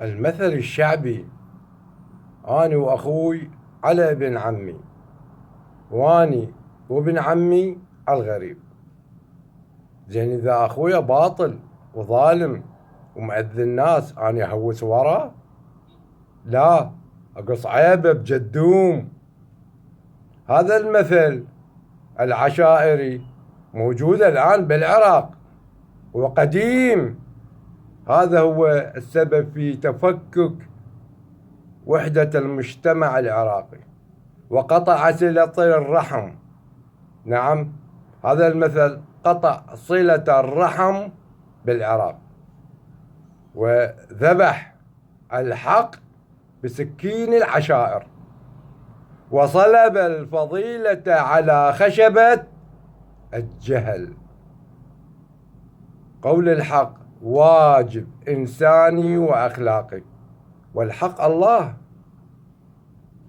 المثل الشعبي: أنا وأخوي على ابن عمي، واني وابن عمي على الغريب. زين إذا أخويا باطل وظالم ومأذي الناس، أنا أهوس وراه؟ لا، أقص عيبه بجدوم. هذا المثل العشائري موجود الآن بالعراق وقديم. هذا هو السبب في تفكك وحدة المجتمع العراقي وقطع صلة الرحم. نعم، هذا المثل قطع صلة الرحم بالعراق، وذبح الحق بسكين العشائر، وصلب الفضيلة على خشبة الجهل. قول الحق واجب إنساني وأخلاقي، والحق الله.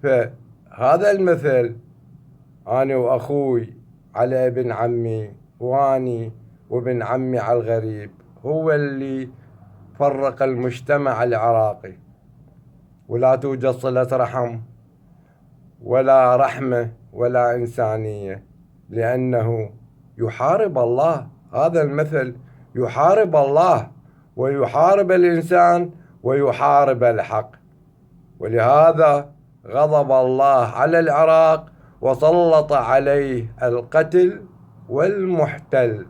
فهذا المثل: أنا وأخوي على ابن عمي، واني وابن عمي على الغريب، هو اللي فرق المجتمع العراقي. ولا توجد صلة رحم ولا رحمة ولا إنسانية، لأنه يحارب الله. هذا المثل يحارب الله ويحارب الإنسان ويحارب الحق، ولهذا غضب الله على العراق وسلط عليه القتل والمحتل.